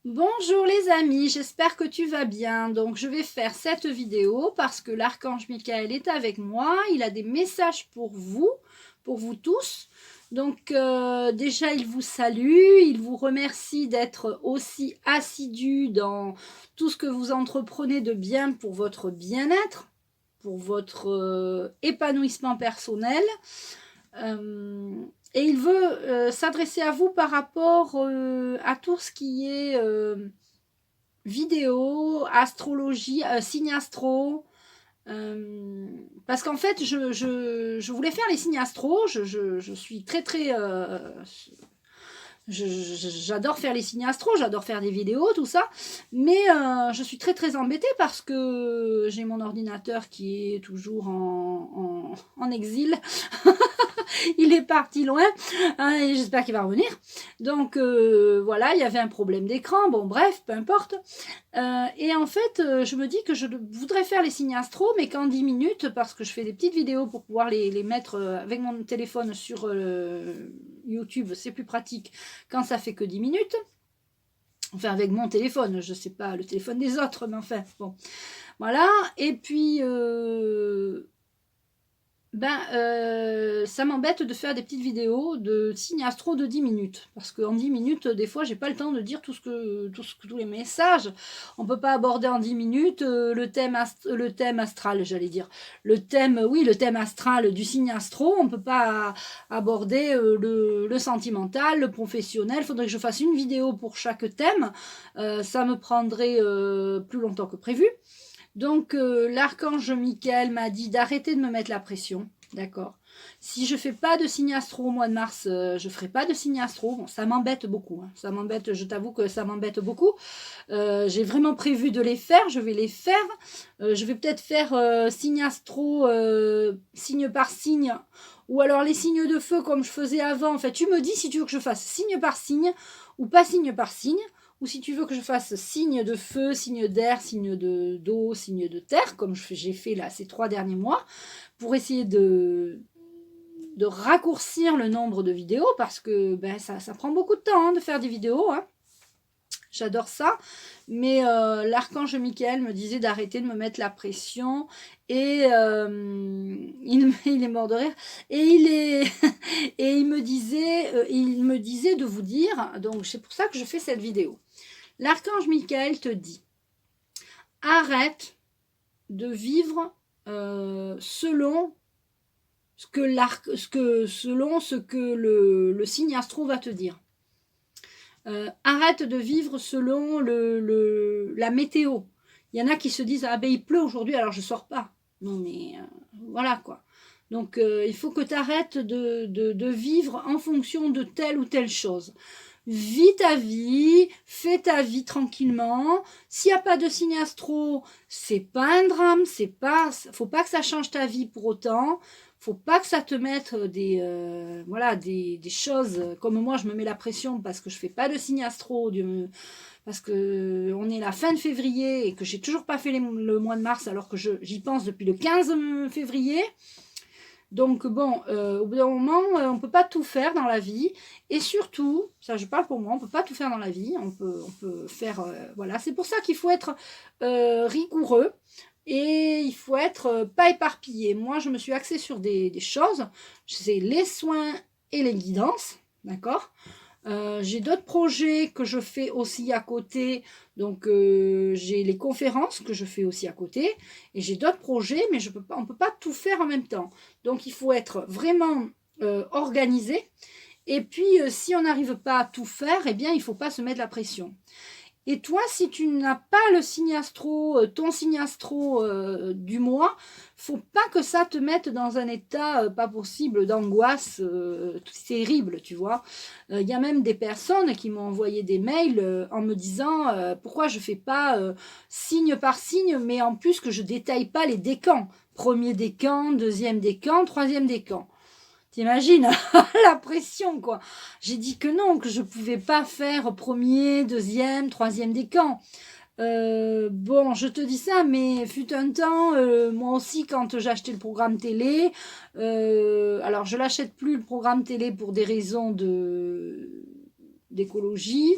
Bonjour les amis, j'espère que tu vas bien. Donc je vais faire cette vidéo parce que l'archange Michael est avec moi. Il a des messages pour vous tous. Donc déjà il vous salue, il vous remercie d'être aussi assidus dans tout ce que vous entreprenez de bien pour votre bien-être, pour votre épanouissement personnel. Et il veut s'adresser à vous par rapport à tout ce qui est vidéo, astrologie, signe astro. Parce qu'en fait, je voulais faire les signes astro. Je suis très très j'adore faire les signes astro, j'adore faire des vidéos, tout ça, mais je suis très très embêtée parce que j'ai mon ordinateur qui est toujours en exil. Il est parti loin, hein, et j'espère qu'il va revenir. Donc voilà, il y avait un problème d'écran, bon bref, peu importe. Et en fait, je me dis que je voudrais faire les signes astro, mais qu'en 10 minutes, parce que je fais des petites vidéos pour pouvoir les mettre avec mon téléphone sur YouTube, c'est plus pratique quand ça fait que 10 minutes. Enfin, avec mon téléphone, je sais pas le téléphone des autres, mais enfin, bon. Voilà, et puis... ça m'embête de faire des petites vidéos de signes astro de 10 minutes. Parce qu'en 10 minutes, des fois, j'ai pas le temps de dire tous les messages. On peut pas aborder en 10 minutes le thème astral, j'allais dire. Le thème astral du signe astro. On peut pas aborder le sentimental, le professionnel. Il faudrait que je fasse une vidéo pour chaque thème. Ça me prendrait plus longtemps que prévu. Donc, l'archange Michael m'a dit d'arrêter de me mettre la pression, d'accord. Si je fais pas de signe astro au mois de mars, je ferai pas de signe astro. Bon, ça m'embête beaucoup, hein. Ça m'embête, je t'avoue que ça m'embête beaucoup. J'ai vraiment prévu de les faire, je vais les faire. Je vais peut-être faire signe astro, signe par signe, ou alors les signes de feu comme je faisais avant. En fait, tu me dis si tu veux que je fasse signe par signe ou pas signe par signe. Ou si tu veux que je fasse signe de feu, signe d'air, signe d'eau, signe de terre, comme j'ai fait là ces 3 derniers mois, pour essayer de raccourcir le nombre de vidéos, parce que ça prend beaucoup de temps de faire des vidéos, hein. J'adore ça, mais l'archange Michael me disait d'arrêter de me mettre la pression, et il est mort de rire, et il me disait de vous dire, donc c'est pour ça que je fais cette vidéo. L'archange Michael te dit, arrête de vivre selon ce que le signe astro va te dire. Arrête de vivre selon la météo. Il y en a qui se disent, ah ben il pleut aujourd'hui, alors je sors pas. Non mais voilà quoi. Donc il faut que tu arrêtes de vivre en fonction de telle ou telle chose. Vis ta vie, fais ta vie tranquillement. S'il n'y a pas de signe astro, c'est pas un drame, faut pas que ça change ta vie pour autant. Faut pas que ça te mette des choses comme moi, je me mets la pression parce que je fais pas de signe astro, parce que on est la fin de février et que j'ai toujours pas fait le mois de mars alors que j'y pense depuis le 15 février. Donc bon, au bout d'un moment, on ne peut pas tout faire dans la vie. Et surtout, ça je parle pour moi, on ne peut pas tout faire dans la vie. On peut faire... voilà, c'est pour ça qu'il faut être rigoureux. Et il faut être pas éparpillé. Moi, je me suis axée sur des choses. C'est les soins et les guidances. D'accord ? J'ai d'autres projets que je fais aussi à côté. Donc, j'ai les conférences que je fais aussi à côté. Et j'ai d'autres projets, mais on ne peut pas tout faire en même temps. Donc, il faut être vraiment organisé. Et puis, si on n'arrive pas à tout faire, eh bien, il ne faut pas se mettre la pression. Et toi, si tu n'as pas le signe astro, ton signe astro du mois, faut pas que ça te mette dans un état pas possible d'angoisse terrible, tu vois. Il y a même des personnes qui m'ont envoyé des mails en me disant pourquoi je fais pas signe par signe, mais en plus que je détaille pas les décans. Premier décan, deuxième décan, troisième décan. T'imagines la pression, quoi. J'ai dit que non, que je pouvais pas faire premier, deuxième, troisième décan. Bon, je te dis ça, mais fut un temps, moi aussi, quand j'ai acheté le programme télé, alors je l'achète plus le programme télé pour des raisons d'écologie.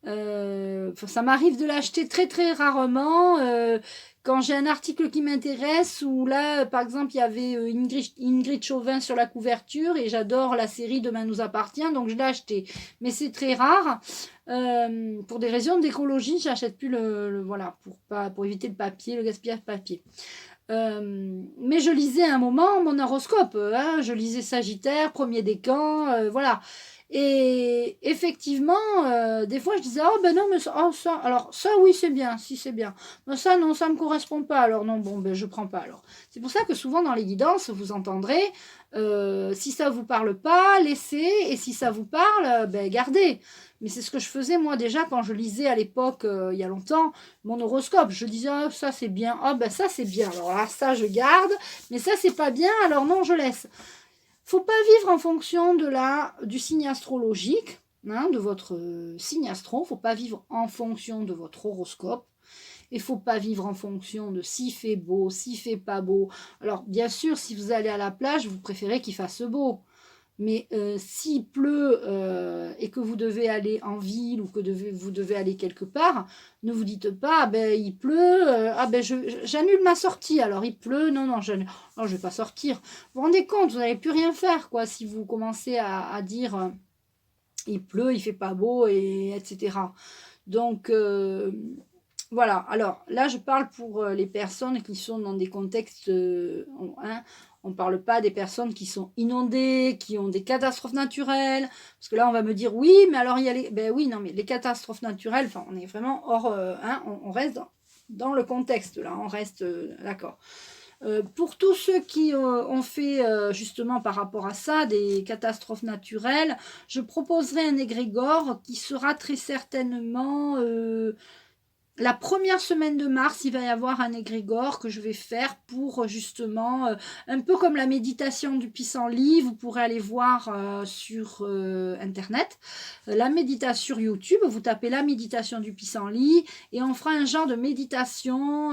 Ça m'arrive de l'acheter très très rarement. Quand j'ai un article qui m'intéresse, ou là, par exemple, il y avait Ingrid Chauvin sur la couverture, et j'adore la série Demain nous appartient, donc je l'ai acheté. Mais c'est très rare. Pour des raisons d'écologie, j'achète plus voilà, pour éviter le papier, le gaspillage de papier. Mais je lisais à un moment mon horoscope, hein, je lisais Sagittaire, premier décan, voilà. Et effectivement, des fois je disais, oh ben non, mais ça, alors ça oui c'est bien, si c'est bien. Mais ça non, ça me correspond pas, alors non, bon ben je prends pas alors. C'est pour ça que souvent dans les guidances, vous entendrez, si ça vous parle pas, laissez, et si ça vous parle, ben gardez. Mais c'est ce que je faisais moi déjà quand je lisais à l'époque, il y a longtemps, mon horoscope. Je disais, oh, ça c'est bien, oh ben ça c'est bien, alors là ça je garde, mais ça c'est pas bien, alors non je laisse. Faut pas vivre en fonction du signe astrologique, hein, de votre signe astro, faut pas vivre en fonction de votre horoscope. Il faut pas vivre en fonction de s'il fait beau, s'il fait pas beau. Alors bien sûr, si vous allez à la plage, vous préférez qu'il fasse beau. Mais s'il pleut et que vous devez aller en ville ou que vous devez aller quelque part, ne vous dites pas, ah ben il pleut, ah ben j'annule ma sortie, alors il pleut, non, je ne vais pas sortir. Vous vous rendez compte, vous n'allez plus rien faire, quoi, si vous commencez à dire, il pleut, il fait pas beau, etc. Donc, voilà, alors là je parle pour les personnes qui sont dans des contextes, on ne parle pas des personnes qui sont inondées, qui ont des catastrophes naturelles, parce que là on va me dire oui, mais alors il y a ben oui, non, mais les catastrophes naturelles, enfin on est vraiment hors, on reste dans le contexte là, on reste d'accord. Pour tous ceux qui ont fait justement par rapport à ça des catastrophes naturelles, je proposerai un égrégore qui sera très certainement la première semaine de mars, il va y avoir un égrégore que je vais faire pour justement, un peu comme la méditation du pissenlit, vous pourrez aller voir sur internet, la méditation sur YouTube, vous tapez la méditation du pissenlit et on fera un genre de méditation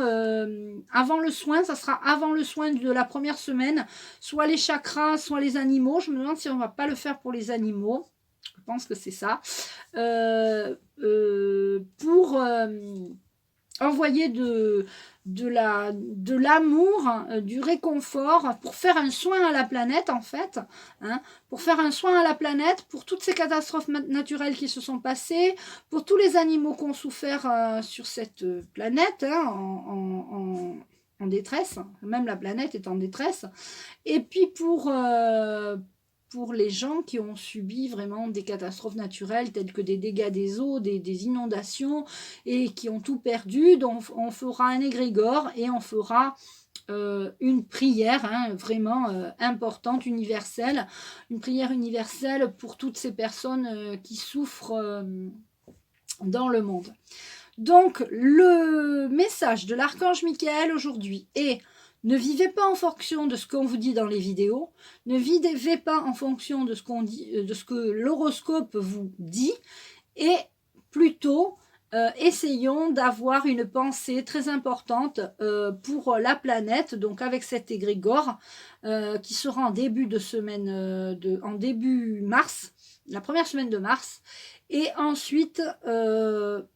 avant le soin, ça sera avant le soin de la première semaine, soit les chakras, soit les animaux, je me demande si on ne va pas le faire pour les animaux. Je pense que c'est ça. Pour envoyer de l'amour, du réconfort, pour faire un soin à la planète en fait, hein, pour faire un soin à la planète, pour toutes ces catastrophes naturelles qui se sont passées, pour tous les animaux qui ont souffert sur cette planète, hein, en détresse, même la planète est en détresse, et puis pour les gens qui ont subi vraiment des catastrophes naturelles telles que des dégâts des eaux, des inondations et qui ont tout perdu. Donc on fera un égrégore et on fera une prière vraiment importante, universelle, une prière universelle pour toutes ces personnes qui souffrent dans le monde. Donc le message de l'archange Michael aujourd'hui est: ne vivez pas en fonction de ce qu'on vous dit dans les vidéos, ne vivez pas en fonction de ce qu'on dit, de ce que l'horoscope vous dit, et plutôt essayons d'avoir une pensée très importante pour la planète, donc avec cet égrégore qui sera en début de semaine, en début mars, la première semaine de mars, et ensuite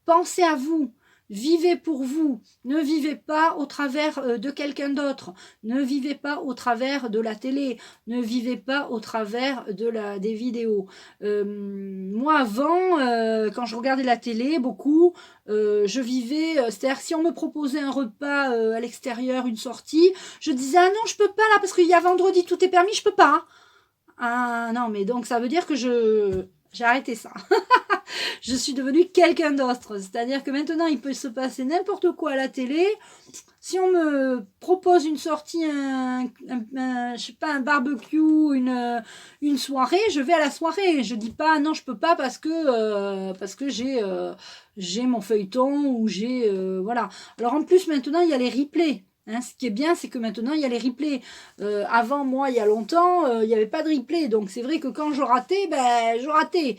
pensez à vous. Vivez pour vous, ne vivez pas au travers de quelqu'un d'autre, ne vivez pas au travers de la télé, ne vivez pas au travers des vidéos. Moi avant, quand je regardais la télé beaucoup, je vivais, c'est-à-dire si on me proposait un repas à l'extérieur, une sortie, je disais ah non je peux pas là parce qu'il y a vendredi, tout est permis, je peux pas. Ah non mais donc ça veut dire que j'ai arrêté ça. Je suis devenue quelqu'un d'autre. C'est-à-dire que maintenant, il peut se passer n'importe quoi à la télé. Si on me propose une sortie, je sais pas, un barbecue, une soirée, je vais à la soirée. Je dis pas non, je peux pas parce que j'ai mon feuilleton ou j'ai voilà. Alors en plus maintenant, il y a les replays. Hein, ce qui est bien, c'est que maintenant, il y a les replays. Avant, moi, il y a longtemps, il n'y avait pas de replay. Donc, c'est vrai que quand je ratais, ben, je ratais.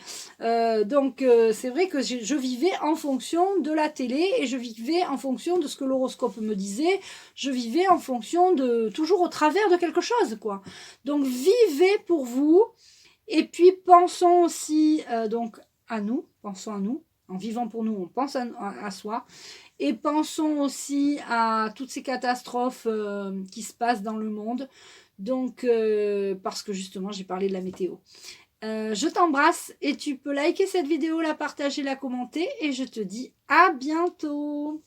Donc, c'est vrai que je vivais en fonction de la télé et je vivais en fonction de ce que l'horoscope me disait. Je vivais en fonction toujours au travers de quelque chose, quoi. Donc, vivez pour vous. Et puis, pensons aussi donc à nous. Pensons à nous. En vivant pour nous, on pense à soi. Et pensons aussi à toutes ces catastrophes qui se passent dans le monde. Donc, parce que justement, j'ai parlé de la météo. Je t'embrasse et tu peux liker cette vidéo, la partager, la commenter. Et je te dis à bientôt.